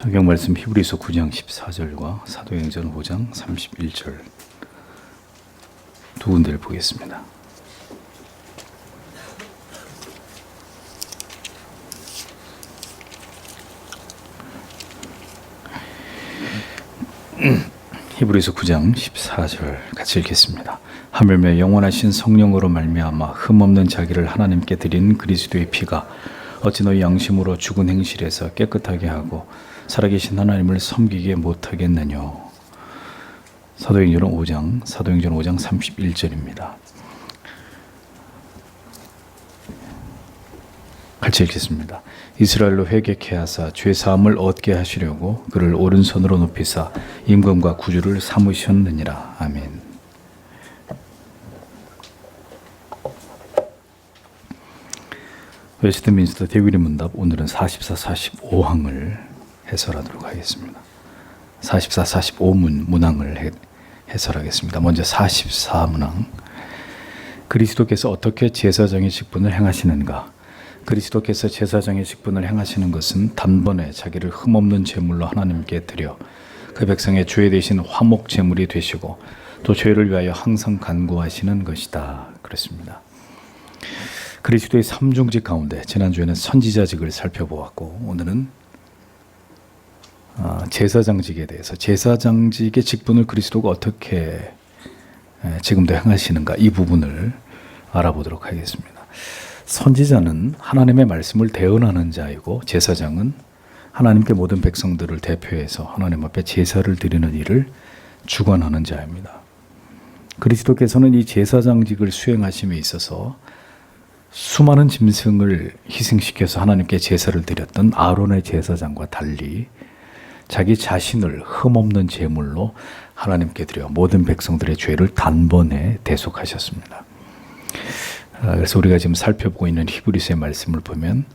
성경 말씀 히브리서 9장 14절과 사도행전 5장 31절 두 군데를 보겠습니다. 히브리서 9장 14절 같이 읽겠습니다. 하물며 영원하신 성령으로 말미암아 흠없는 자기를 하나님께 드린 그리스도의 피가 어찌 너희 양심으로 죽은 행실에서 깨끗하게 하고 살아계신 하나님을 섬기게 못하겠느냐. 사도행전 5장 31절입니다. 같이 읽겠습니다. 이스라엘로 회개케 하사 죄사함을 얻게 하시려고 그를 오른손으로 높이사 임금과 구주를 삼으셨느니라. 아멘. 웨스트민스터 대위리 문답, 오늘은 44, 45항을 해설하도록 하겠습니다. 44, 45문항을 해설하겠습니다. 먼저 44문항. 그리스도께서 어떻게 제사장의 직분을 행하시는가? 그리스도께서 제사장의 직분을 행하시는 것은 단번에 자기를 흠없는 제물로 하나님께 드려 그 백성의 죄 대신 화목 제물이 되시고 또 죄를 위하여 항상 간구하시는 것이다. 그렇습니다. 그리스도의 삼중직 가운데 지난주에는 선지자직을 살펴보았고 오늘은 제사장직에 대해서, 제사장직의 직분을 그리스도가 어떻게 지금도 행하시는가, 이 부분을 알아보도록 하겠습니다. 선지자는 하나님의 말씀을 대언하는 자이고 제사장은 하나님께 모든 백성들을 대표해서 하나님 앞에 제사를 드리는 일을 주관하는 자입니다. 그리스도께서는 이 제사장직을 수행하심에 있어서 수많은 짐승을 희생시켜서 하나님께 제사를 드렸던 아론의 제사장과 달리 자기 자신을 흠없는 제물로 하나님께 드려 모든 백성들의 죄를 단번에 대속하셨습니다. 그래서 우리가 지금 살펴보고 있는 히브리서의 말씀을 보면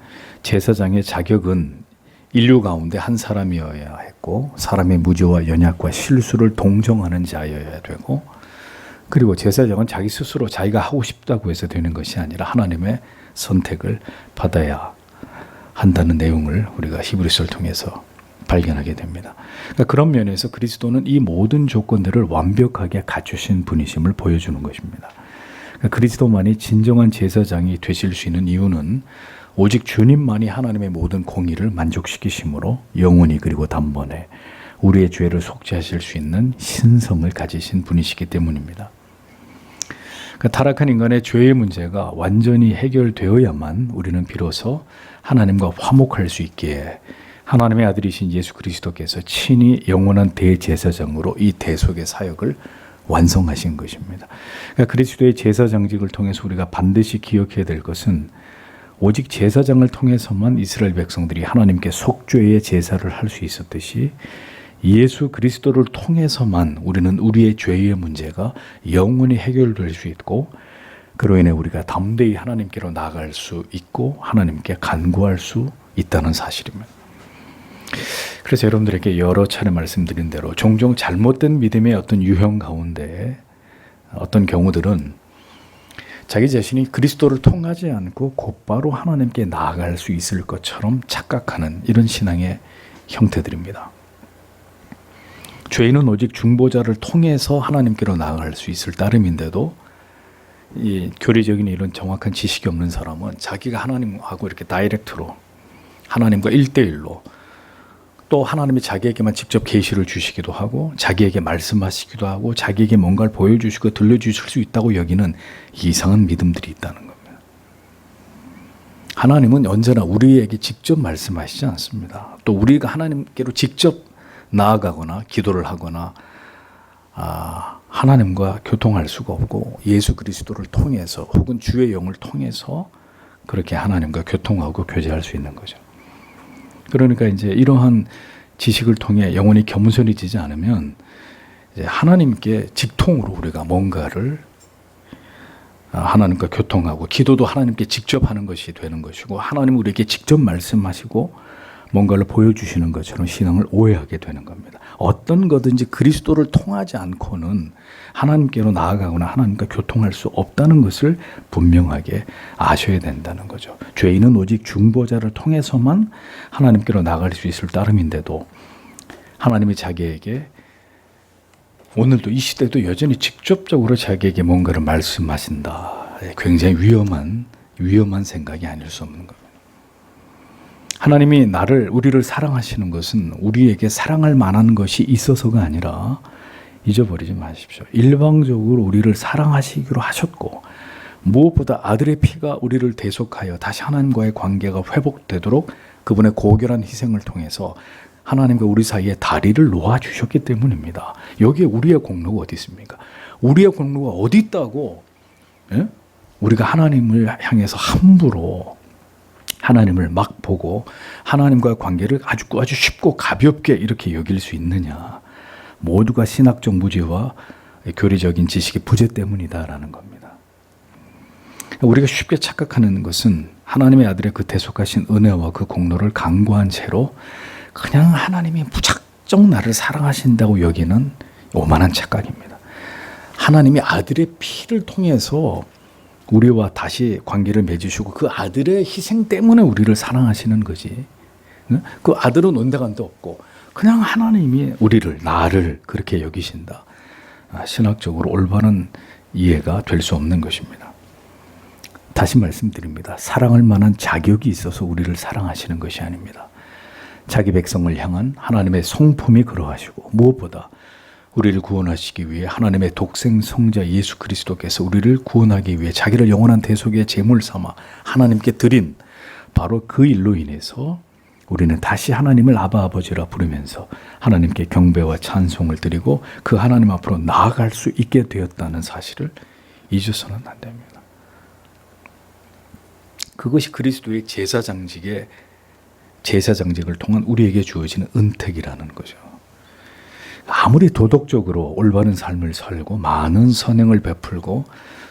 제사장의 자격은 인류 가운데 한 사람이어야 했고 사람의 무죄와 연약과 실수를 동정하는 자여야 되고, 그리고 제사장은 자기 스스로 자기가 하고 싶다고 해서 되는 것이 아니라 하나님의 선택을 받아야 한다는 내용을 우리가 히브리서를 통해서 발견하게 됩니다. 그러니까 그런 면에서 그리스도는 이 모든 조건들을 완벽하게 갖추신 분이심을 보여주는 것입니다. 그러니까 그리스도만이 진정한 제사장이 되실 수 있는 이유는 오직 주님만이 하나님의 모든 공의를 만족시키심으로 영원히 그리고 단번에 우리의 죄를 속죄하실 수 있는 신성을 가지신 분이시기 때문입니다. 그러니까 타락한 인간의 죄의 문제가 완전히 해결되어야만 우리는 비로소 하나님과 화목할 수 있기에 하나님의 아들이신 예수 그리스도께서 친히 영원한 대제사장으로 이 대속의 사역을 완성하신 것입니다. 그러니까 그리스도의 제사장직을 통해서 우리가 반드시 기억해야 될 것은 오직 제사장을 통해서만 이스라엘 백성들이 하나님께 속죄의 제사를 할 수 있었듯이 예수 그리스도를 통해서만 우리는 우리의 죄의 문제가 영원히 해결될 수 있고 그로 인해 우리가 담대히 하나님께로 나아갈 수 있고 하나님께 간구할 수 있다는 사실입니다. 그래서 여러분들에게 여러 차례 말씀드린 대로 종종 잘못된 믿음의 어떤 유형 가운데 어떤 경우들은 자기 자신이 그리스도를 통하지 않고 곧바로 하나님께 나아갈 수 있을 것처럼 착각하는 이런 신앙의 형태들입니다. 죄인은 오직 중보자를 통해서 하나님께로 나아갈 수 있을 따름인데도 이 교리적인 이런 정확한 지식이 없는 사람은 자기가 하나님하고 이렇게 다이렉트로 하나님과 1대1로 또 하나님이 자기에게만 직접 계시를 주시기도 하고 자기에게 말씀하시기도 하고 자기에게 뭔가를 보여주시고 들려주실 수 있다고 여기는 이상한 믿음들이 있다는 겁니다. 하나님은 언제나 우리에게 직접 말씀하시지 않습니다. 또 우리가 하나님께로 직접 나아가거나 기도를 하거나 하나님과 교통할 수가 없고 예수 그리스도를 통해서 혹은 주의 영을 통해서 그렇게 하나님과 교통하고 교제할 수 있는 거죠. 그러니까 이제 이러한 지식을 통해 영혼이 겸손해지지 않으면 이제 하나님께 직통으로 우리가 뭔가를 하나님과 교통하고 기도도 하나님께 직접 하는 것이 되는 것이고 하나님은 우리에게 직접 말씀하시고 뭔가를 보여주시는 것처럼 신앙을 오해하게 되는 겁니다. 어떤 거든지 그리스도를 통하지 않고는 하나님께로 나아가거나 하나님과 교통할 수 없다는 것을 분명하게 아셔야 된다는 거죠. 죄인은 오직 중보자를 통해서만 하나님께로 나아갈 수 있을 따름인데도 하나님이 자기에게 오늘도 이 시대도 여전히 직접적으로 자기에게 뭔가를 말씀하신다. 굉장히 위험한 생각이 아닐 수 없는 겁니다. 하나님이 우리를 사랑하시는 것은 우리에게 사랑할 만한 것이 있어서가 아니라 잊어버리지 마십시오. 일방적으로 우리를 사랑하시기로 하셨고 무엇보다 아들의 피가 우리를 대속하여 다시 하나님과의 관계가 회복되도록 그분의 고결한 희생을 통해서 하나님과 우리 사이에 다리를 놓아주셨기 때문입니다. 여기에 우리의 공로가 어디 있습니까? 우리의 공로가 어디 있다고 우리가 하나님을 향해서 함부로 하나님을 막 보고 하나님과의 관계를 아주 쉽고 가볍게 이렇게 여길 수 있느냐. 모두가 신학적 무지와 교리적인 지식의 부재 때문이다라는 겁니다. 우리가 쉽게 착각하는 것은 하나님의 아들의 그 대속하신 은혜와 그 공로를 간과한 채로 그냥 하나님이 무작정 나를 사랑하신다고 여기는 오만한 착각입니다. 하나님이 아들의 피를 통해서 우리와 다시 관계를 맺으시고 그 아들의 희생 때문에 우리를 사랑하시는 거지. 그 아들은 온데간데 없고 그냥 하나님이 나를 그렇게 여기신다. 신학적으로 올바른 이해가 될 수 없는 것입니다. 다시 말씀드립니다. 사랑할 만한 자격이 있어서 우리를 사랑하시는 것이 아닙니다. 자기 백성을 향한 하나님의 성품이 그러하시고 무엇보다 우리를 구원하시기 위해 하나님의 독생 성자 예수 그리스도께서 우리를 구원하기 위해 자기를 영원한 대속의 제물 삼아 하나님께 드린 바로 그 일로 인해서 우리는 다시 하나님을 아바 아버지라 부르면서 하나님께 경배와 찬송을 드리고 그 하나님 앞으로 나아갈 수 있게 되었다는 사실을 잊어서는 안 됩니다. 그것이 그리스도의 제사장직을 통한 우리에게 주어지는 은택이라는 거죠. 아무리 도덕적으로 올바른 삶을 살고 많은 선행을 베풀고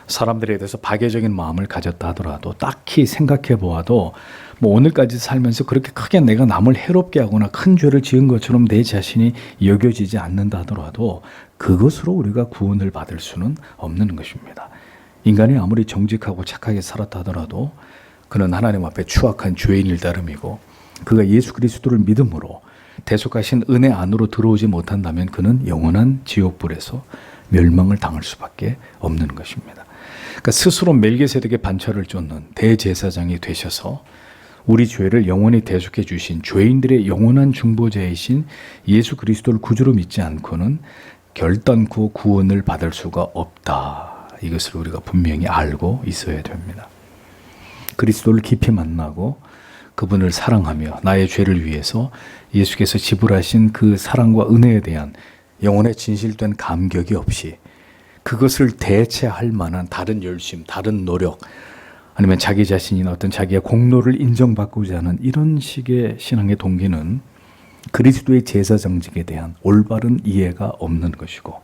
사람들에 대해서 박애적인 마음을 가졌다 하더라도 딱히 생각해 보아도 오늘까지 살면서 그렇게 크게 내가 남을 해롭게 하거나 큰 죄를 지은 것처럼 내 자신이 여겨지지 않는다 하더라도 그것으로 우리가 구원을 받을 수는 없는 것입니다. 인간이 아무리 정직하고 착하게 살았다 하더라도 그는 하나님 앞에 추악한 죄인일 따름이고 그가 예수 그리스도를 믿음으로 대속하신 은혜 안으로 들어오지 못한다면 그는 영원한 지옥불에서 멸망을 당할 수밖에 없는 것입니다. 그러니까 스스로 멜기세덱의 반차를 쫓는 대제사장이 되셔서 우리 죄를 영원히 대속해 주신 죄인들의 영원한 중보자이신 예수 그리스도를 구주로 믿지 않고는 결단코 구원을 받을 수가 없다. 이것을 우리가 분명히 알고 있어야 됩니다. 그리스도를 깊이 만나고 그분을 사랑하며 나의 죄를 위해서 예수께서 지불하신 그 사랑과 은혜에 대한 영혼의 진실된 감격이 없이 그것을 대체할 만한 다른 열심, 다른 노력 아니면 자기 자신이나 어떤 자기의 공로를 인정받고자 하는 이런 식의 신앙의 동기는 그리스도의 제사장직에 대한 올바른 이해가 없는 것이고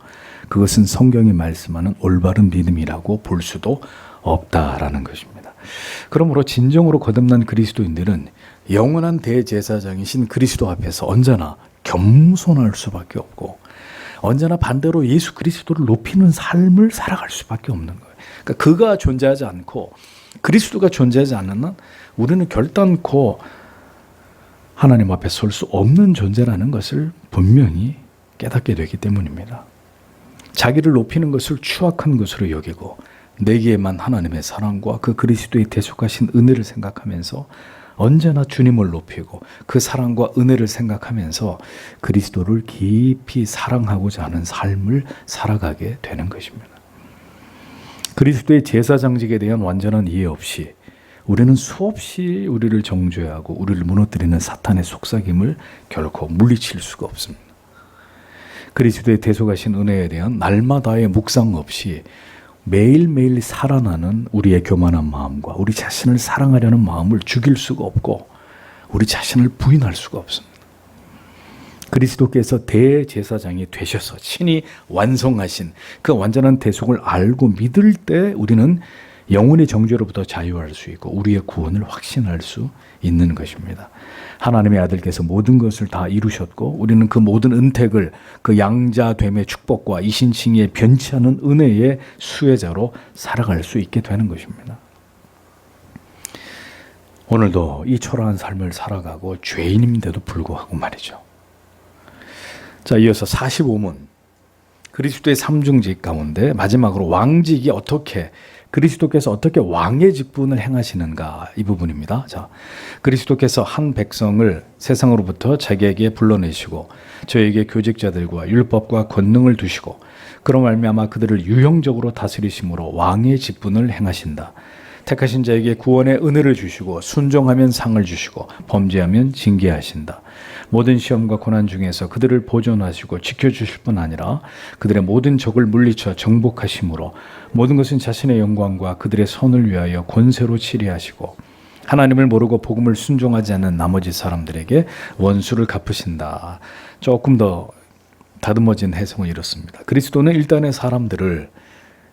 그것은 성경이 말씀하는 올바른 믿음이라고 볼 수도 없다라는 것입니다. 그러므로 진정으로 거듭난 그리스도인들은 영원한 대제사장이신 그리스도 앞에서 언제나 겸손할 수밖에 없고 언제나 반대로 예수 그리스도를 높이는 삶을 살아갈 수밖에 없는 거예요. 그러니까 그가 존재하지 않고 그리스도가 존재하지 않는 한 우리는 결단코 하나님 앞에 설 수 없는 존재라는 것을 분명히 깨닫게 되기 때문입니다. 자기를 높이는 것을 추악한 것으로 여기고 내게만 하나님의 사랑과 그 그리스도의 대속하신 은혜를 생각하면서 언제나 주님을 높이고 그 사랑과 은혜를 생각하면서 그리스도를 깊이 사랑하고자 하는 삶을 살아가게 되는 것입니다. 그리스도의 제사장직에 대한 완전한 이해 없이 우리는 수없이 우리를 정죄하고 우리를 무너뜨리는 사탄의 속삭임을 결코 물리칠 수가 없습니다. 그리스도의 대속하신 은혜에 대한 날마다의 묵상 없이 매일매일 살아나는 우리의 교만한 마음과 우리 자신을 사랑하려는 마음을 죽일 수가 없고 우리 자신을 부인할 수가 없습니다. 그리스도께서 대제사장이 되셔서 친히 완성하신 그 완전한 대속을 알고 믿을 때 우리는 영혼의 정죄로부터 자유할 수 있고 우리의 구원을 확신할 수 있는 것입니다. 하나님의 아들께서 모든 것을 다 이루셨고 우리는 그 모든 은택을 그 양자됨의 축복과 이신칭의 변치 않은 은혜의 수혜자로 살아갈 수 있게 되는 것입니다. 오늘도 이 초라한 삶을 살아가고 죄인인데도 불구하고 말이죠. 자, 이어서 45문 그리스도의 삼중직 가운데 마지막으로 왕직이 어떻게 그리스도께서 어떻게 왕의 직분을 행하시는가 이 부분입니다. 자, 그리스도께서 한 백성을 세상으로부터 자기에게 불러내시고 저에게 교직자들과 율법과 권능을 두시고 그로 말미암아 그들을 유형적으로 다스리심으로 왕의 직분을 행하신다. 택하신 자에게 구원의 은혜를 주시고 순종하면 상을 주시고 범죄하면 징계하신다. 모든 시험과 고난 중에서 그들을 보존하시고 지켜주실 뿐 아니라 그들의 모든 적을 물리쳐 정복하심으로 모든 것은 자신의 영광과 그들의 선을 위하여 권세로 치리하시고 하나님을 모르고 복음을 순종하지 않는 나머지 사람들에게 원수를 갚으신다. 조금 더 다듬어진 해석은 이렇습니다. 그리스도는 일단의 사람들을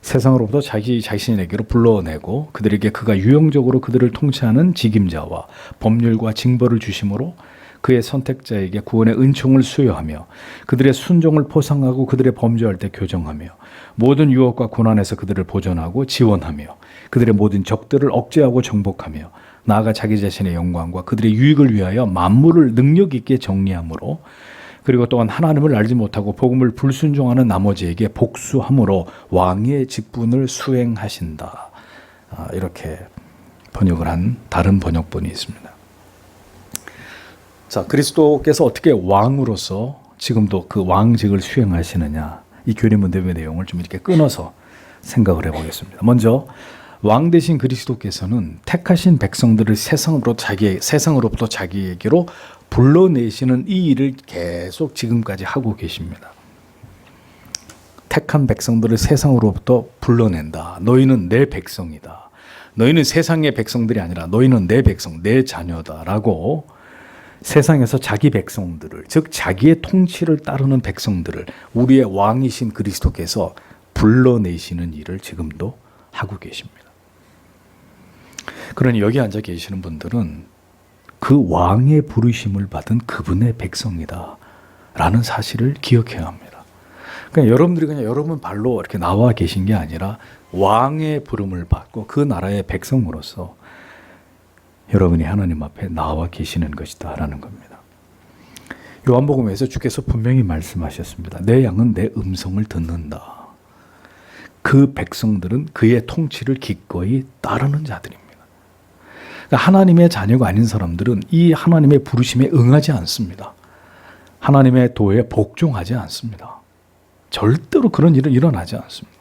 세상으로부터 자기 자신에게로 불러내고 그들에게 그가 유형적으로 그들을 통치하는 직임자와 법률과 징벌을 주심으로 그의 선택자에게 구원의 은총을 수여하며 그들의 순종을 포상하고 그들의 범죄할 때 교정하며 모든 유혹과 고난에서 그들을 보존하고 지원하며 그들의 모든 적들을 억제하고 정복하며 나아가 자기 자신의 영광과 그들의 유익을 위하여 만물을 능력 있게 정리함으로 그리고 또한 하나님을 알지 못하고 복음을 불순종하는 나머지에게 복수함으로 왕의 직분을 수행하신다. 이렇게 번역을 한 다른 번역본이 있습니다. 자, 그리스도께서 어떻게 왕으로서 지금도 그 왕직을 수행하시느냐 이 교리 문답의 내용을 좀 이렇게 끊어서 생각을 해보겠습니다. 먼저 왕 대신 그리스도께서는 택하신 백성들을 세상으로부터 자기에게로 불러내시는 이 일을 계속 지금까지 하고 계십니다. 택한 백성들을 세상으로부터 불러낸다. 너희는 내 백성이다. 너희는 세상의 백성들이 아니라 너희는 내 백성, 내 자녀다라고 세상에서 자기 백성들을, 즉 자기의 통치를 따르는 백성들을 우리의 왕이신 그리스도께서 불러내시는 일을 지금도 하고 계십니다. 그러니 여기 앉아 계시는 분들은 그 왕의 부르심을 받은 그분의 백성이다 라는 사실을 기억해야 합니다. 그러니까 여러분들이 그냥 여러분 발로 이렇게 나와 계신 게 아니라 왕의 부름을 받고 그 나라의 백성으로서 여러분이 하나님 앞에 나와 계시는 것이다 라는 겁니다. 요한복음에서 주께서 분명히 말씀하셨습니다. 내 양은 내 음성을 듣는다. 그 백성들은 그의 통치를 기꺼이 따르는 자들입니다. 그러니까 하나님의 자녀가 아닌 사람들은 이 하나님의 부르심에 응하지 않습니다. 하나님의 도에 복종하지 않습니다. 절대로 그런 일은 일어나지 않습니다.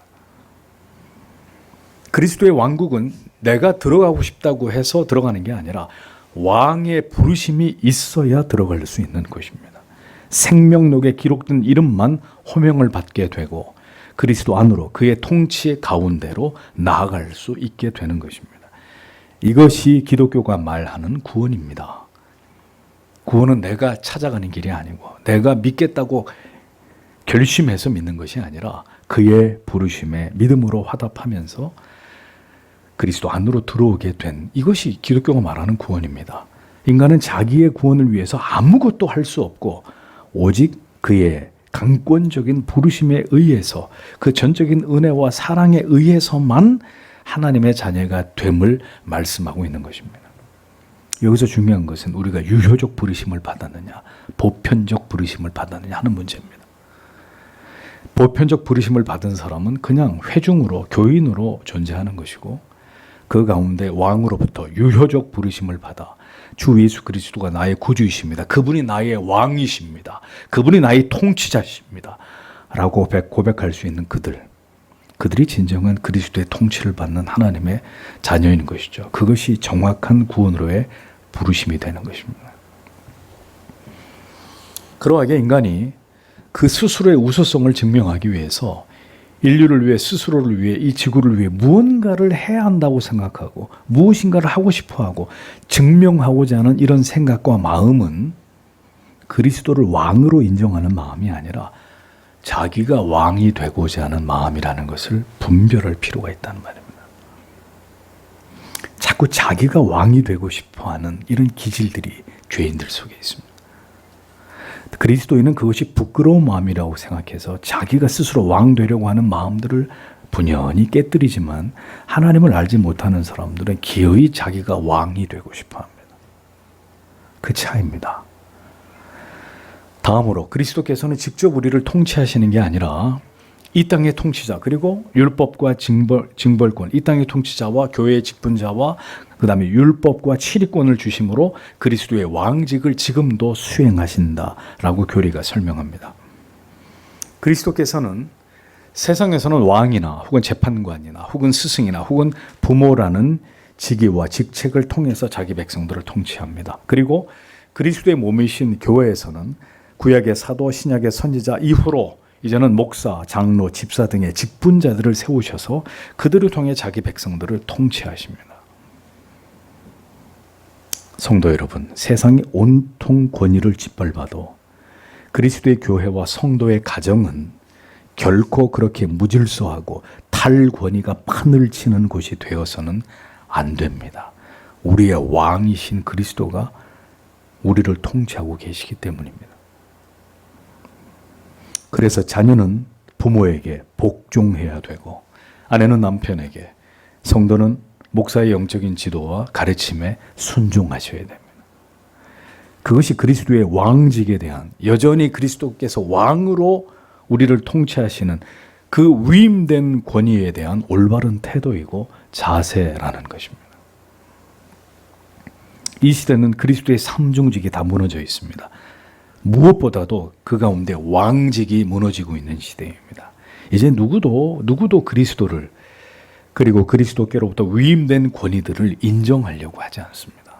그리스도의 왕국은 내가 들어가고 싶다고 해서 들어가는 게 아니라 왕의 부르심이 있어야 들어갈 수 있는 것입니다. 생명록에 기록된 이름만 호명을 받게 되고 그리스도 안으로 그의 통치 가운데로 나아갈 수 있게 되는 것입니다. 이것이 기독교가 말하는 구원입니다. 구원은 내가 찾아가는 길이 아니고 내가 믿겠다고 결심해서 믿는 것이 아니라 그의 부르심에 믿음으로 화답하면서 그리스도 안으로 들어오게 된 이것이 기독교가 말하는 구원입니다. 인간은 자기의 구원을 위해서 아무것도 할 수 없고 오직 그의 강권적인 부르심에 의해서 그 전적인 은혜와 사랑에 의해서만 하나님의 자녀가 됨을 말씀하고 있는 것입니다. 여기서 중요한 것은 우리가 유효적 부르심을 받았느냐 보편적 부르심을 받았느냐 하는 문제입니다. 보편적 부르심을 받은 사람은 그냥 회중으로 교인으로 존재하는 것이고 그 가운데 왕으로부터 유효적 부르심을 받아 주 예수 그리스도가 나의 구주이십니다. 그분이 나의 왕이십니다. 그분이 나의 통치자십니다. 라고 고백할 수 있는 그들이 진정한 그리스도의 통치를 받는 하나님의 자녀인 것이죠. 그것이 정확한 구원으로의 부르심이 되는 것입니다. 그러하게 인간이 그 스스로의 우수성을 증명하기 위해서 인류를 위해 스스로를 위해 이 지구를 위해 무언가를 해야 한다고 생각하고 무엇인가를 하고 싶어하고 증명하고자 하는 이런 생각과 마음은 그리스도를 왕으로 인정하는 마음이 아니라 자기가 왕이 되고자 하는 마음이라는 것을 분별할 필요가 있다는 말입니다. 자꾸 자기가 왕이 되고 싶어하는 이런 기질들이 죄인들 속에 있습니다. 그리스도인은 그것이 부끄러운 마음이라고 생각해서 자기가 스스로 왕 되려고 하는 마음들을 분연히 깨뜨리지만, 하나님을 알지 못하는 사람들은 기어이 자기가 왕이 되고 싶어합니다. 그 차이입니다. 다음으로 그리스도께서는 직접 우리를 통치하시는 게 아니라 이 땅의 통치자, 그리고 율법과 징벌권, 이 땅의 통치자와 교회의 직분자와 그 다음에 율법과 치리권을 주심으로 그리스도의 왕직을 지금도 수행하신다라고 교리가 설명합니다. 그리스도께서는 세상에서는 왕이나 혹은 재판관이나 혹은 스승이나 혹은 부모라는 직위와 직책을 통해서 자기 백성들을 통치합니다. 그리고 그리스도의 몸이신 교회에서는 구약의 사도, 신약의 선지자 이후로 이제는 목사, 장로, 집사 등의 직분자들을 세우셔서 그들을 통해 자기 백성들을 통치하십니다. 성도 여러분, 세상이 온통 권위를 짓밟아도 그리스도의 교회와 성도의 가정은 결코 그렇게 무질서하고 탈권위가 판을 치는 곳이 되어서는 안 됩니다. 우리의 왕이신 그리스도가 우리를 통치하고 계시기 때문입니다. 그래서 자녀는 부모에게 복종해야 되고, 아내는 남편에게, 성도는 목사의 영적인 지도와 가르침에 순종하셔야 됩니다. 그것이 그리스도의 왕직에 대한, 여전히 그리스도께서 왕으로 우리를 통치하시는 그 위임된 권위에 대한 올바른 태도이고 자세라는 것입니다. 이 시대는 그리스도의 삼중직이 다 무너져 있습니다. 무엇보다도 그 가운데 왕직이 무너지고 있는 시대입니다. 이제 누구도 그리스도를, 그리고 그리스도께로부터 위임된 권위들을 인정하려고 하지 않습니다.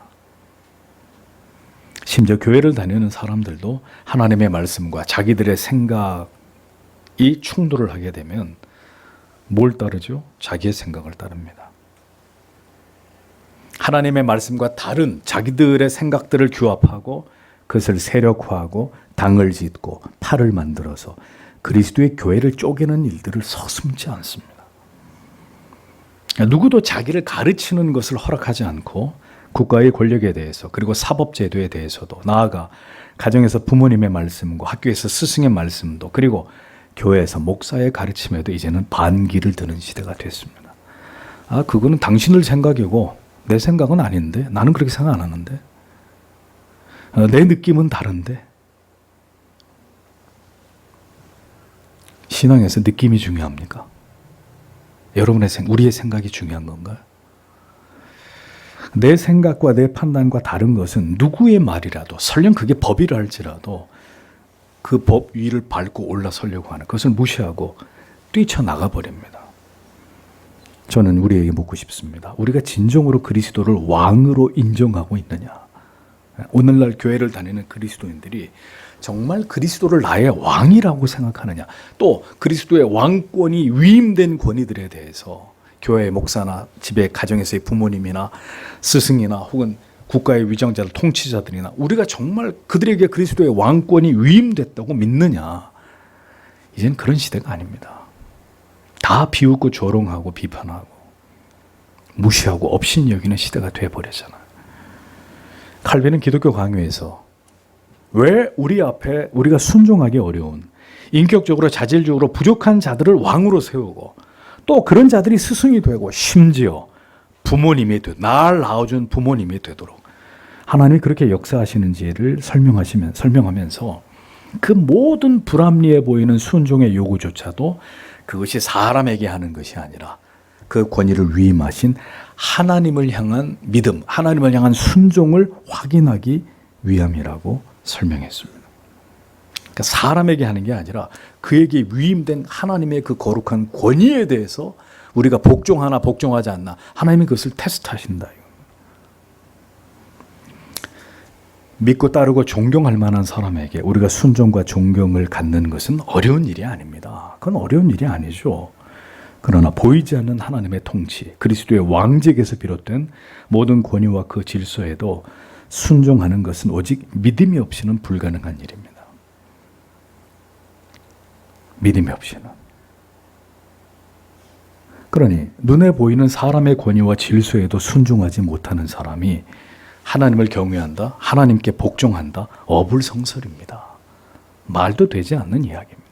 심지어 교회를 다니는 사람들도 하나님의 말씀과 자기들의 생각이 충돌을 하게 되면 뭘 따르죠? 자기의 생각을 따릅니다. 하나님의 말씀과 다른 자기들의 생각들을 규합하고 그것을 세력화하고 당을 짓고 팔을 만들어서 그리스도의 교회를 쪼개는 일들을 서슴지 않습니다. 누구도 자기를 가르치는 것을 허락하지 않고 국가의 권력에 대해서, 그리고 사법제도에 대해서도, 나아가 가정에서 부모님의 말씀과 학교에서 스승의 말씀도, 그리고 교회에서 목사의 가르침에도 이제는 반기를 드는 시대가 됐습니다. 그거는 당신들 생각이고 내 생각은 아닌데, 나는 그렇게 생각 안 하는데, 내 느낌은 다른데. 신앙에서 느낌이 중요합니까? 우리의 생각이 중요한 건가요? 내 생각과 내 판단과 다른 것은 누구의 말이라도, 설령 그게 법이라 할지라도 그 법 위를 밟고 올라서려고 하는, 그것을 무시하고 뛰쳐나가 버립니다. 저는 우리에게 묻고 싶습니다. 우리가 진정으로 그리스도를 왕으로 인정하고 있느냐? 오늘날 교회를 다니는 그리스도인들이 정말 그리스도를 나의 왕이라고 생각하느냐? 또 그리스도의 왕권이 위임된 권위들에 대해서 교회의 목사나 집의 가정에서의 부모님이나 스승이나 혹은 국가의 위정자들, 통치자들이나 우리가 정말 그들에게 그리스도의 왕권이 위임됐다고 믿느냐? 이젠 그런 시대가 아닙니다. 다 비웃고 조롱하고 비판하고 무시하고 업신여기는 시대가 돼버렸잖아요. 칼빈은 기독교 강요에서 왜 우리 앞에 우리가 순종하기 어려운, 인격적으로 자질적으로 부족한 자들을 왕으로 세우고 또 그런 자들이 스승이 되고 심지어 부모님이 날 낳아준 부모님이 되도록 하나님이 그렇게 역사하시는지를 설명하면서 그 모든 불합리해 보이는 순종의 요구조차도 그것이 사람에게 하는 것이 아니라 그 권위를 위임하신 하나님을 향한 믿음, 하나님을 향한 순종을 확인하기 위함이라고 설명했습니다. 그러니까 사람에게 하는 게 아니라 그에게 위임된 하나님의 그 거룩한 권위에 대해서 우리가 복종하나 복종하지 않나 하나님이 그것을 테스트하신다. 믿고 따르고 존경할 만한 사람에게 우리가 순종과 존경을 갖는 것은 어려운 일이 아닙니다. 그건 어려운 일이 아니죠. 그러나 보이지 않는 하나님의 통치, 그리스도의 왕직에서 비롯된 모든 권위와 그 질서에도 순종하는 것은 오직 믿음이 없이는 불가능한 일입니다. 믿음이 없이는. 그러니 눈에 보이는 사람의 권위와 질서에도 순종하지 못하는 사람이 하나님을 경외한다, 하나님께 복종한다, 어불성설입니다. 말도 되지 않는 이야기입니다.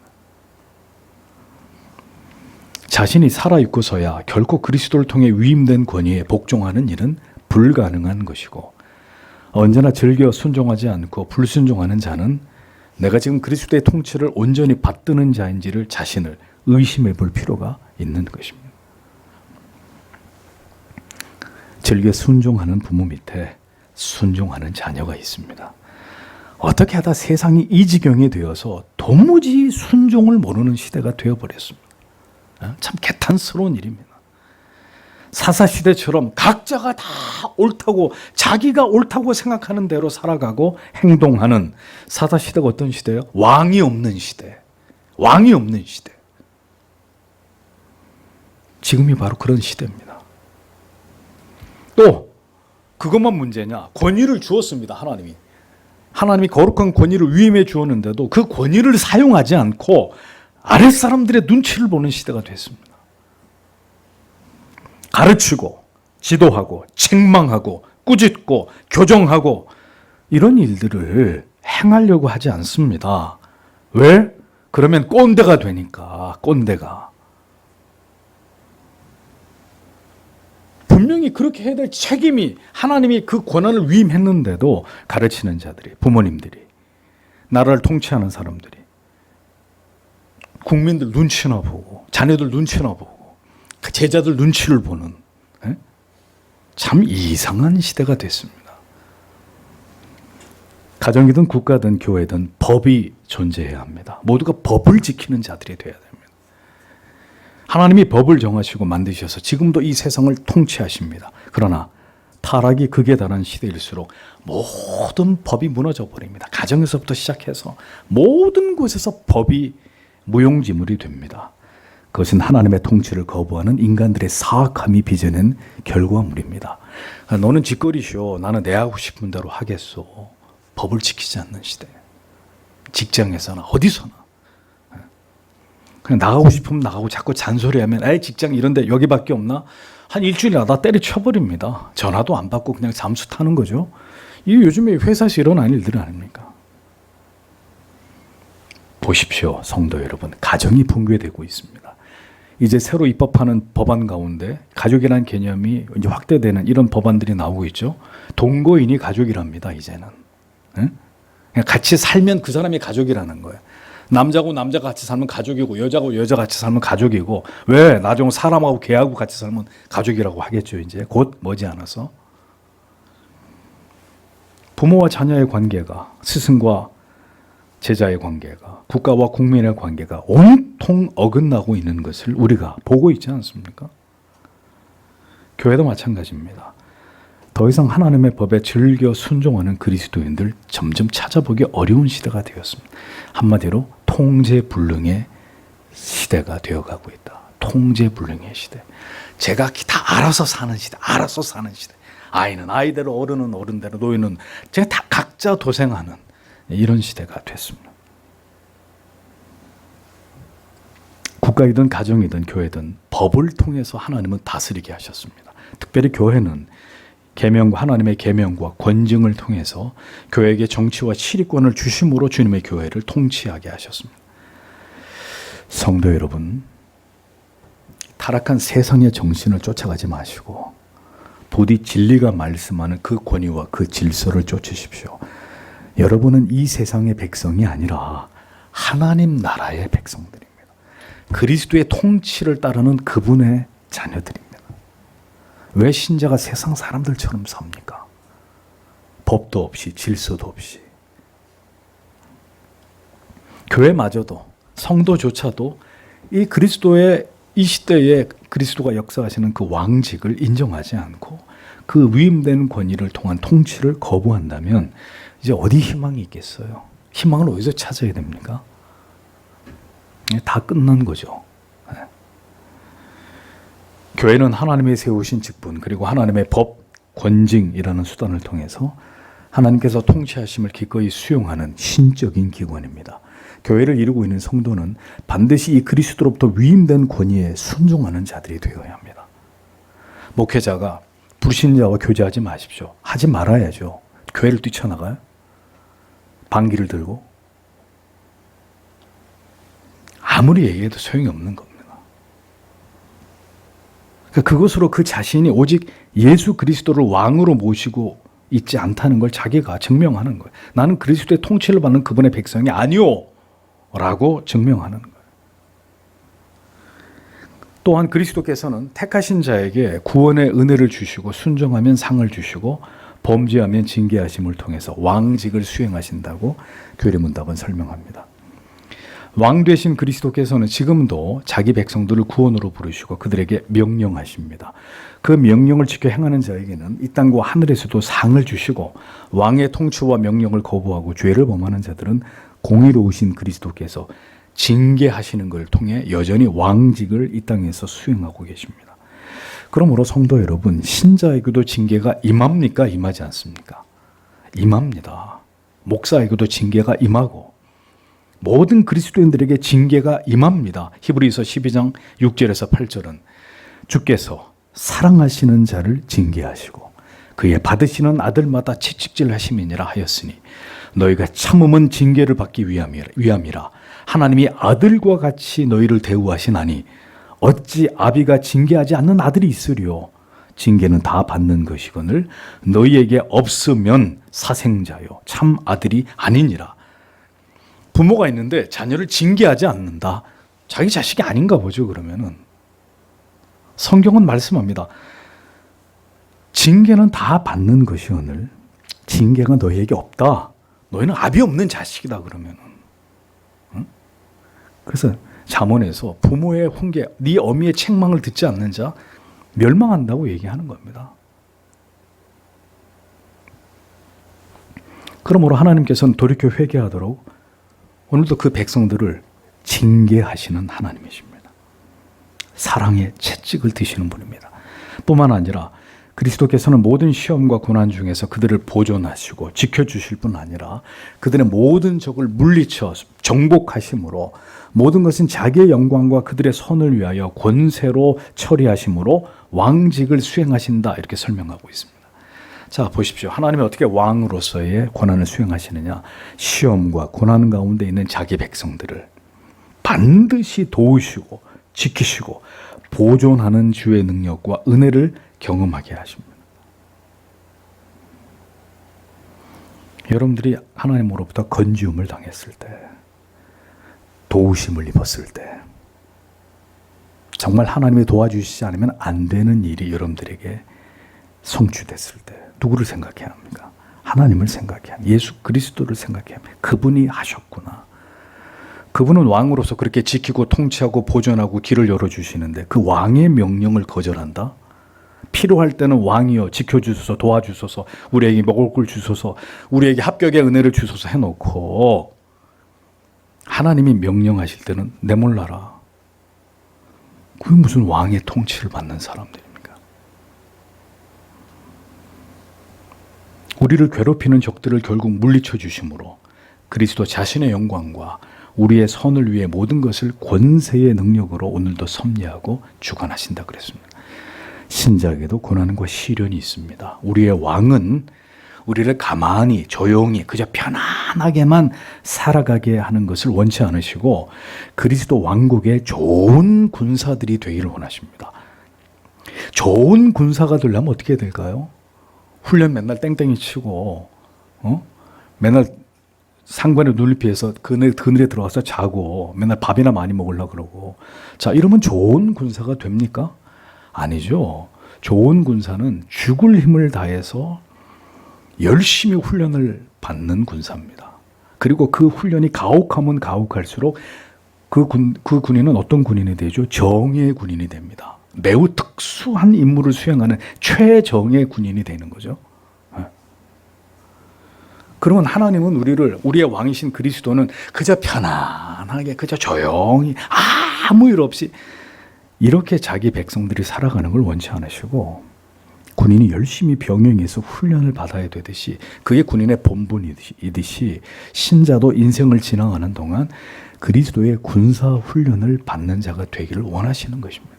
자신이 살아있고서야 결코 그리스도를 통해 위임된 권위에 복종하는 일은 불가능한 것이고, 언제나 즐겨 순종하지 않고 불순종하는 자는 내가 지금 그리스도의 통치를 온전히 받드는 자인지를 자신을 의심해 볼 필요가 있는 것입니다. 즐겨 순종하는 부모 밑에 순종하는 자녀가 있습니다. 어떻게 하다 세상이 이 지경이 되어서 도무지 순종을 모르는 시대가 되어버렸습니다. 참 개탄스러운 일입니다. 사사시대처럼 각자가 다 옳다고, 자기가 옳다고 생각하는 대로 살아가고 행동하는 사사시대가 어떤 시대예요? 왕이 없는 시대. 왕이 없는 시대. 지금이 바로 그런 시대입니다. 또 그것만 문제냐? 권위를 주었습니다. 하나님이 거룩한 권위를 위임해 주었는데도 그 권위를 사용하지 않고 아랫사람들의 눈치를 보는 시대가 됐습니다. 가르치고 지도하고 책망하고 꾸짖고 교정하고 이런 일들을 행하려고 하지 않습니다. 왜? 그러면 꼰대가 되니까. 꼰대가. 분명히 그렇게 해야 될 책임이, 하나님이 그 권한을 위임했는데도 가르치는 자들이, 부모님들이, 나라를 통치하는 사람들이 국민들 눈치나 보고 자녀들 눈치나 보고 제자들 눈치를 보는, 참 이상한 시대가 됐습니다. 가정이든 국가든 교회든 법이 존재해야 합니다. 모두가 법을 지키는 자들이 되어야 됩니다. 하나님이 법을 정하시고 만드셔서 지금도 이 세상을 통치하십니다. 그러나 타락이 극에 달한 시대일수록 모든 법이 무너져 버립니다. 가정에서부터 시작해서 모든 곳에서 법이 무용지물이 됩니다. 그것은 하나님의 통치를 거부하는 인간들의 사악함이 빚어낸 결과물입니다. 너는 짓거리시오. 나는 내 하고 싶은 대로 하겠소. 법을 지키지 않는 시대. 직장에서나 어디서나. 그냥 나가고 싶으면 나가고 자꾸 잔소리하면 에이 직장 이런데 여기밖에 없나? 한 일주일 나다 때려쳐버립니다. 전화도 안 받고 그냥 잠수 타는 거죠. 이 요즘에 회사에서 일어나는 일들 아닙니까? 보십시오, 성도 여러분. 가정이 붕괴되고 있습니다. 이제 새로 입법하는 법안 가운데 가족이라는 개념이 이제 확대되는 이런 법안들이 나오고 있죠. 동거인이 가족이랍니다, 이제는. 그냥 같이 살면 그 사람이 가족이라는 거예요. 남자고 남자가 같이 살면 가족이고 여자고 여자가 같이 살면 가족이고, 왜 나중에 사람하고 개하고 같이 살면 가족이라고 하겠죠. 이제 곧 머지않아서 부모와 자녀의 관계가, 스승과 제자의 관계가, 국가와 국민의 관계가 온통 어긋나고 있는 것을 우리가 보고 있지 않습니까? 교회도 마찬가지입니다. 더 이상 하나님의 법에 즐겨 순종하는 그리스도인들 점점 찾아보기 어려운 시대가 되었습니다. 한마디로 통제불능의 시대가 되어가고 있다. 통제불능의 시대. 제가 다 알아서 사는 시대. 알아서 사는 시대. 아이는 아이대로, 어른은 어른대로, 노인은 제가 다 각자 도생하는 이런 시대가 됐습니다. 국가이든 가정이든 교회든 법을 통해서 하나님은 다스리게 하셨습니다. 특별히 교회는 계명과 하나님의 계명과 권징을 통해서 교회에게 정치와 치리권을 주심으로 주님의 교회를 통치하게 하셨습니다. 성도 여러분, 타락한 세상의 정신을 쫓아가지 마시고 부디 진리가 말씀하는 그 권위와 그 질서를 쫓으십시오. 여러분은 이 세상의 백성이 아니라 하나님 나라의 백성들입니다. 그리스도의 통치를 따르는 그분의 자녀들입니다. 왜 신자가 세상 사람들처럼 삽니까? 법도 없이 질서도 없이. 교회마저도, 성도조차도 이 그리스도의, 이 시대에 그리스도가 역사하시는 그 왕직을 인정하지 않고 그 위임된 권위를 통한 통치를 거부한다면 이제 어디 희망이 있겠어요? 희망을 어디서 찾아야 됩니까? 다 끝난 거죠. 교회는 하나님이 세우신 직분, 그리고 하나님의 법, 권징이라는 수단을 통해서 하나님께서 통치하심을 기꺼이 수용하는 신적인 기관입니다. 교회를 이루고 있는 성도는 반드시 이 그리스도로부터 위임된 권위에 순종하는 자들이 되어야 합니다. 목회자가 불신자와 교제하지 마십시오. 하지 말아야죠. 교회를 뛰쳐나가요? 방귀를 들고? 아무리 얘기해도 소용이 없는 겁니다. 그것으로 그 자신이 오직 예수 그리스도를 왕으로 모시고 있지 않다는 걸 자기가 증명하는 거예요. 나는 그리스도의 통치를 받는 그분의 백성이 아니오 라고 증명하는 거예요. 또한 그리스도께서는 택하신 자에게 구원의 은혜를 주시고 순종하면 상을 주시고 범죄하면 징계하심을 통해서 왕직을 수행하신다고 교리문답은 설명합니다. 왕 되신 그리스도께서는 지금도 자기 백성들을 구원으로 부르시고 그들에게 명령하십니다. 그 명령을 지켜 행하는 자에게는 이 땅과 하늘에서도 상을 주시고 왕의 통치와 명령을 거부하고 죄를 범하는 자들은 공의로우신 그리스도께서 징계하시는 것을 통해 여전히 왕직을 이 땅에서 수행하고 계십니다. 그러므로 성도 여러분, 신자에게도 징계가 임합니까? 임하지 않습니까? 임합니다. 목사에게도 징계가 임하고 모든 그리스도인들에게 징계가 임합니다. 히브리서 12장 6절에서 8절은 주께서 사랑하시는 자를 징계하시고 그의 받으시는 아들마다 채찍질하심이니라 하였으니 너희가 참음은 징계를 받기 위함이라. 하나님이 아들과 같이 너희를 대우하시나니 어찌 아비가 징계하지 않는 아들이 있으리요. 징계는 다 받는 것이거늘 너희에게 없으면 사생자요 참 아들이 아니니라. 부모가 있는데 자녀를 징계하지 않는다. 자기 자식이 아닌가 보죠. 그러면은 성경은 말씀합니다. 징계는 다 받는 것이오늘 징계가 너희에게 없다. 너희는 아비 없는 자식이다. 그러면은 응? 그래서 잠언에서 부모의 훈계, 네 어미의 책망을 듣지 않는 자 멸망한다고 얘기하는 겁니다. 그러므로 하나님께서는 돌이켜 회개하도록 오늘도 그 백성들을 징계하시는 하나님이십니다. 사랑의 채찍을 드시는 분입니다. 뿐만 아니라 그리스도께서는 모든 시험과 고난 중에서 그들을 보존하시고 지켜주실 뿐 아니라 그들의 모든 적을 물리쳐 정복하심으로 모든 것은 자기의 영광과 그들의 선을 위하여 권세로 처리하심으로 왕직을 수행하신다 이렇게 설명하고 있습니다. 자, 보십시오. 하나님이 어떻게 왕으로서의 권한을 수행하시느냐. 시험과 고난 가운데 있는 자기 백성들을 반드시 도우시고 지키시고 보존하는 주의 능력과 은혜를 경험하게 하십니다. 여러분들이 하나님으로부터 건지움을 당했을 때, 도우심을 입었을 때, 정말 하나님이 도와주시지 않으면 안 되는 일이 여러분들에게 성취됐을 때 누구를 생각해야 합니까? 하나님을 생각해야 합니다. 예수 그리스도를 생각해야 합니다. 그분이 하셨구나. 그분은 왕으로서 그렇게 지키고 통치하고 보존하고 길을 열어주시는데 그 왕의 명령을 거절한다? 필요할 때는 왕이여 지켜주소서 도와주소서 우리에게 먹을 걸 주소서 우리에게 합격의 은혜를 주소서 해놓고 하나님이 명령하실 때는 내몰라라. 그게 무슨 왕의 통치를 받는 사람들입니까? 우리를 괴롭히는 적들을 결국 물리쳐 주심으로 그리스도 자신의 영광과 우리의 선을 위해 모든 것을 권세의 능력으로 오늘도 섭리하고 주관하신다 그랬습니다. 신자에게도 고난과 시련이 있습니다. 우리의 왕은 우리를 가만히 조용히 그저 편안하게만 살아가게 하는 것을 원치 않으시고 그리스도 왕국의 좋은 군사들이 되기를 원하십니다. 좋은 군사가 되려면 어떻게 될까요? 훈련 맨날 땡땡이 치고 맨날 상관의 눈높이에서 그늘에 들어가서 자고 맨날 밥이나 많이 먹으려고 그러고 자 이러면 좋은 군사가 됩니까? 아니죠. 좋은 군사는 죽을 힘을 다해서 열심히 훈련을 받는 군사입니다. 그리고 그 훈련이 가혹하면 가혹할수록 그 군인은 어떤 군인이 되죠? 정예의 군인이 됩니다. 매우 특수한 임무를 수행하는 최정예 군인이 되는 거죠. 그러면 하나님은 우리의 왕이신 그리스도는 그저 편안하게 그저 조용히 아무 일 없이 이렇게 자기 백성들이 살아가는 걸 원치 않으시고 군인이 열심히 병영에서 훈련을 받아야 되듯이 그게 군인의 본분이듯이 신자도 인생을 지나가는 동안 그리스도의 군사 훈련을 받는 자가 되기를 원하시는 것입니다.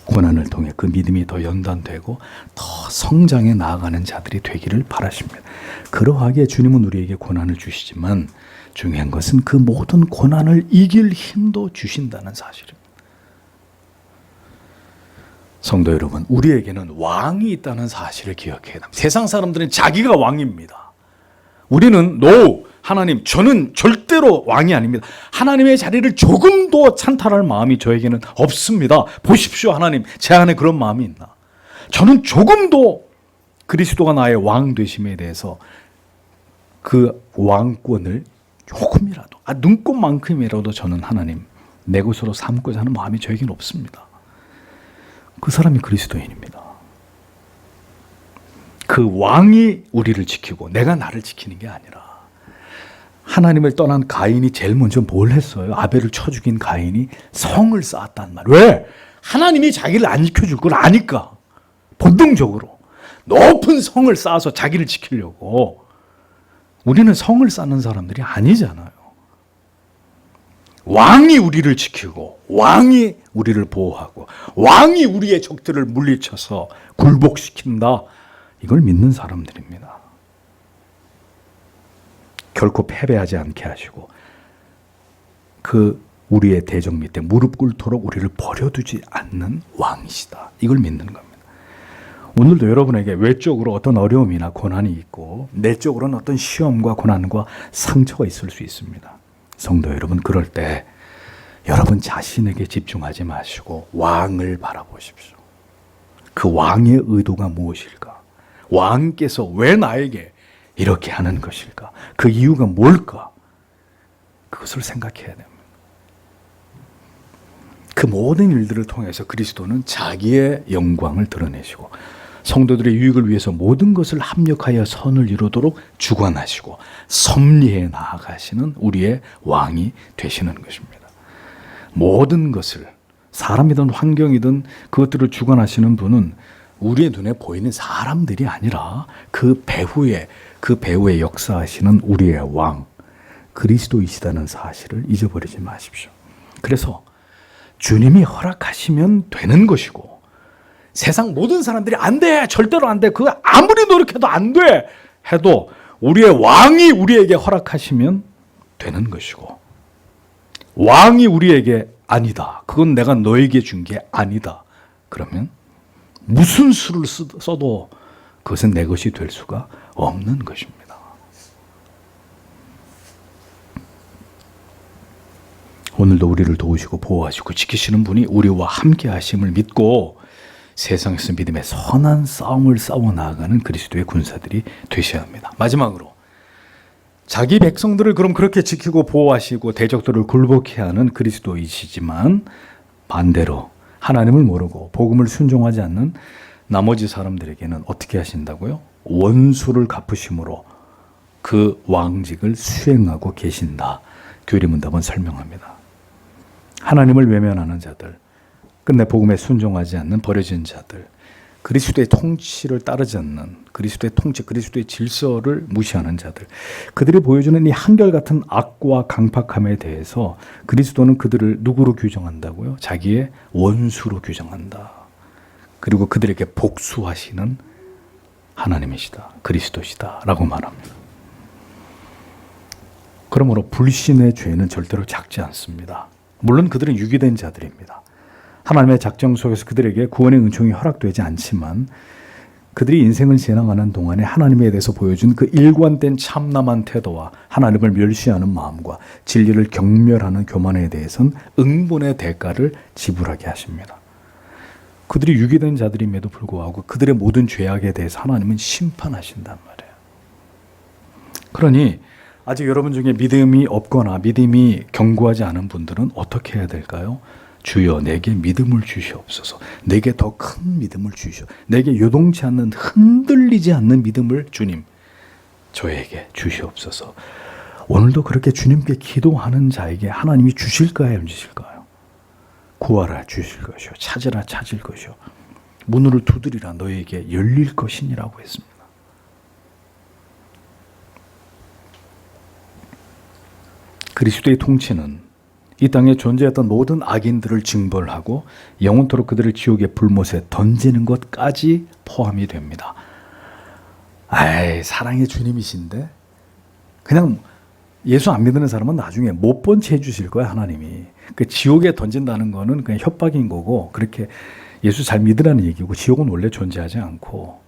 고난을 통해 그 믿음이 더 연단되고 더 성장해 나아가는 자들이 되기를 바라십니다. 그러하게 주님은 우리에게 고난을 주시지만 중요한 것은 그 모든 고난을 이길 힘도 주신다는 사실입니다. 성도 여러분, 우리에게는 왕이 있다는 사실을 기억해야 합니다. 세상 사람들은 자기가 왕입니다. 우리는 하나님, 저는 절대로 왕이 아닙니다. 하나님의 자리를 조금도 찬탈할 마음이 저에게는 없습니다. 보십시오, 하나님, 제 안에 그런 마음이 있나? 저는 조금도 그리스도가 나의 왕 되심에 대해서 그 왕권을 조금이라도, 눈꼽만큼이라도 저는 하나님 내 것으로 삼고자 하는 마음이 저에게는 없습니다. 그 사람이 그리스도인입니다. 그 왕이 우리를 지키고 내가 나를 지키는 게 아니라, 하나님을 떠난 가인이 제일 먼저 뭘 했어요? 아벨을 쳐 죽인 가인이 성을 쌓았단 말이에요. 왜? 하나님이 자기를 안 지켜줄 걸 아니까. 본능적으로 높은 성을 쌓아서 자기를 지키려고. 우리는 성을 쌓는 사람들이 아니잖아요. 왕이 우리를 지키고, 왕이 우리를 보호하고, 왕이 우리의 적들을 물리쳐서 굴복시킨다. 이걸 믿는 사람들입니다. 결코 패배하지 않게 하시고 우리의 대적 밑에 무릎 꿇도록 우리를 버려두지 않는 왕이시다. 이걸 믿는 겁니다. 오늘도 여러분에게 외적으로 어떤 어려움이나 고난이 있고 내적으로는 어떤 시험과 고난과 상처가 있을 수 있습니다. 성도 여러분, 그럴 때 여러분 자신에게 집중하지 마시고 왕을 바라보십시오. 그 왕의 의도가 무엇일까? 왕께서 왜 나에게 이렇게 하는 것일까? 그 이유가 뭘까? 그것을 생각해야 됩니다. 그 모든 일들을 통해서 그리스도는 자기의 영광을 드러내시고 성도들의 유익을 위해서 모든 것을 합력하여 선을 이루도록 주관하시고 섭리해 나아가시는 우리의 왕이 되시는 것입니다. 모든 것을, 사람이든 환경이든 그것들을 주관하시는 분은 우리의 눈에 보이는 사람들이 아니라 그 배후에 역사하시는 우리의 왕 그리스도이시다는 사실을 잊어버리지 마십시오. 그래서 주님이 허락하시면 되는 것이고, 세상 모든 사람들이 안 돼, 절대로 안 돼, 그거 아무리 노력해도 안 돼 해도 우리의 왕이 우리에게 허락하시면 되는 것이고, 왕이 우리에게 아니다, 그건 내가 너에게 준 게 아니다, 그러면 무슨 수를 써도 그것은 내 것이 될 수가 없는 것입니다. 오늘도 우리를 도우시고 보호하시고 지키시는 분이 우리와 함께 하심을 믿고 세상에서 믿음의 선한 싸움을 싸워 나아가는 그리스도의 군사들이 되셔야 합니다. 마지막으로, 자기 백성들을 그럼 그렇게 지키고 보호하시고 대적들을 굴복케 하는 그리스도이시지만 반대로 하나님을 모르고 복음을 순종하지 않는 나머지 사람들에게는 어떻게 하신다고요? 원수를 갚으심으로 그 왕직을 수행하고 계신다. 교리문답은 설명합니다. 하나님을 외면하는 자들, 끝내 복음에 순종하지 않는 버려진 자들, 그리스도의 통치를 따르지 않는, 그리스도의 통치, 그리스도의 질서를 무시하는 자들, 그들이 보여주는 이 한결같은 악과 강팍함에 대해서 그리스도는 그들을 누구로 규정한다고요? 자기의 원수로 규정한다. 그리고 그들에게 복수하시는 하나님이시다, 그리스도시다 라고 말합니다. 그러므로 불신의 죄는 절대로 작지 않습니다. 물론 그들은 유기된 자들입니다. 하나님의 작정 속에서 그들에게 구원의 은총이 허락되지 않지만 그들이 인생을 지나가는 동안에 하나님에 대해서 보여준 그 일관된 참남한 태도와 하나님을 멸시하는 마음과 진리를 경멸하는 교만에 대해서는 응분의 대가를 지불하게 하십니다. 그들이 유기된 자들임에도 불구하고 그들의 모든 죄악에 대해서 하나님은 심판하신단 말이에요. 그러니 아직 여러분 중에 믿음이 없거나 믿음이 견고하지 않은 분들은 어떻게 해야 될까요? 주여 내게 믿음을 주시옵소서. 내게 더 큰 믿음을 주시오. 내게 요동치 않는, 흔들리지 않는 믿음을 주님 저에게 주시옵소서. 오늘도 그렇게 주님께 기도하는 자에게 하나님이 주실까요, 안 주실까요? 구하라 주실 것이요 찾으라 찾을 것이요 문을 두드리라 너에게 열릴 것이니라고 했습니다. 그리스도의 통치는 이 땅에 존재했던 모든 악인들을 징벌하고 영원토록 그들을 지옥의 불못에 던지는 것까지 포함이 됩니다. 사랑의 주님이신데 그냥 예수 안 믿는 사람은 나중에 못 본 채 해주실 거야 하나님이. 그 지옥에 던진다는 거는 그냥 협박인 거고 그렇게 예수 잘 믿으라는 얘기고 지옥은 원래 존재하지 않고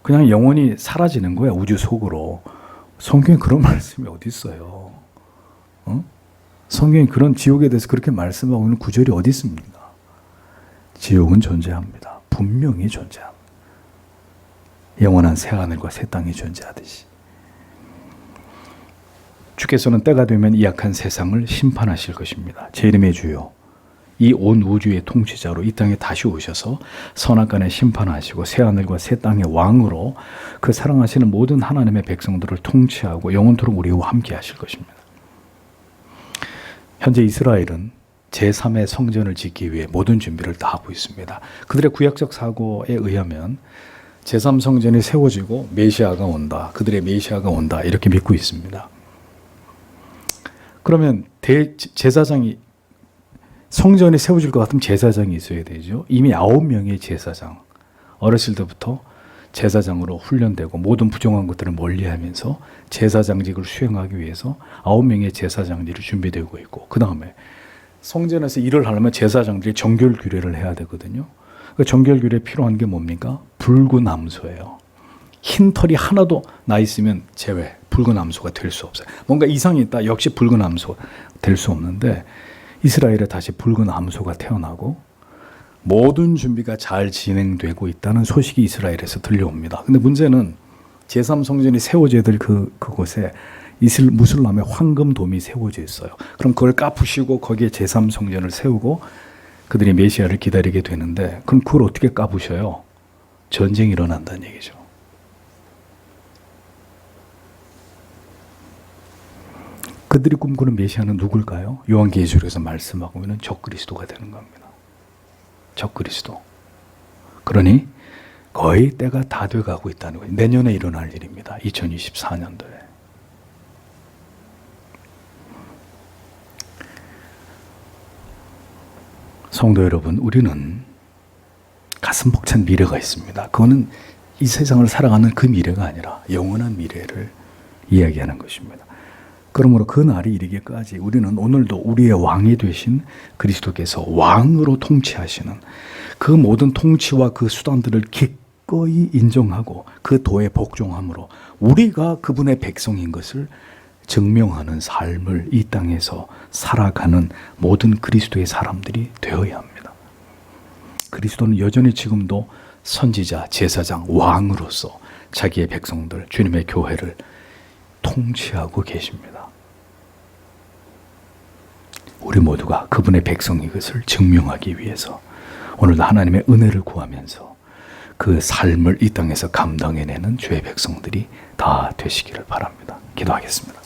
그냥 영원히 사라지는 거야 우주 속으로. 성경에 그런 말씀이 어디 있어요? 성경에 그런 지옥에 대해서 그렇게 말씀하고 있는 구절이 어디 있습니까? 지옥은 존재합니다. 분명히 존재합니다. 영원한 새하늘과 새 땅이 존재하듯이. 주께서는 때가 되면 이 악한 세상을 심판하실 것입니다. 제 이름의 주요 이 온 우주의 통치자로 이 땅에 다시 오셔서 선악간에 심판하시고 새하늘과 새 땅의 왕으로 그 사랑하시는 모든 하나님의 백성들을 통치하고 영원토록 우리와 함께 하실 것입니다. 현재 이스라엘은 제3의 성전을 짓기 위해 모든 준비를 다 하고 있습니다. 그들의 구약적 사고에 의하면 제3성전이 세워지고 메시아가 온다. 그들의 메시아가 온다. 이렇게 믿고 있습니다. 그러면 제사장이 성전이 세워질 것 같으면 제사장이 있어야 되죠. 이미 9명의 제사장. 어렸을 때부터 제사장으로 훈련되고 모든 부정한 것들을 멀리하면서 제사장직을 수행하기 위해서 9명의 제사장들이 준비되고 있고 그 다음에 성전에서 일을 하려면 제사장들이 정결 규례를 해야 되거든요. 그 정결 규례에 필요한 게 뭡니까? 붉은 암소예요. 흰 털이 하나도 나 있으면 제외, 붉은 암소가 될 수 없어요. 뭔가 이상이 있다, 역시 붉은 암소가 될 수 없는데 이스라엘에 다시 붉은 암소가 태어나고 모든 준비가 잘 진행되고 있다는 소식이 이스라엘에서 들려옵니다. 근데 문제는 제3성전이 세워져야 될 그곳에 무슬람의 황금돔이 세워져 있어요. 그럼 그걸 까부시고 거기에 제3성전을 세우고 그들이 메시아를 기다리게 되는데 그럼 그걸 어떻게 까부셔요? 전쟁이 일어난다는 얘기죠. 그들이 꿈꾸는 메시아는 누굴까요? 요한계시록에서 말씀하고 있는 적그리스도가 되는 겁니다. 적그리스도. 그러니 거의 때가 다 돼가고 있다는 거예요. 내년에 일어날 일입니다. 2024년도에. 성도 여러분, 우리는 가슴 벅찬 미래가 있습니다. 그거는 이 세상을 살아가는 그 미래가 아니라 영원한 미래를 이야기하는 것입니다. 그러므로 그 날이 이르기까지 우리는 오늘도 우리의 왕이 되신 그리스도께서 왕으로 통치하시는 그 모든 통치와 그 수단들을 기꺼이 인정하고 그 도에 복종함으로 우리가 그분의 백성인 것을 증명하는 삶을 이 땅에서 살아가는 모든 그리스도의 사람들이 되어야 합니다. 그리스도는 여전히 지금도 선지자, 제사장, 왕으로서 자기의 백성들, 주님의 교회를 통치하고 계십니다. 우리 모두가 그분의 백성인 것을 증명하기 위해서 오늘도 하나님의 은혜를 구하면서 그 삶을 이 땅에서 감당해내는 주의 백성들이 다 되시기를 바랍니다. 기도하겠습니다.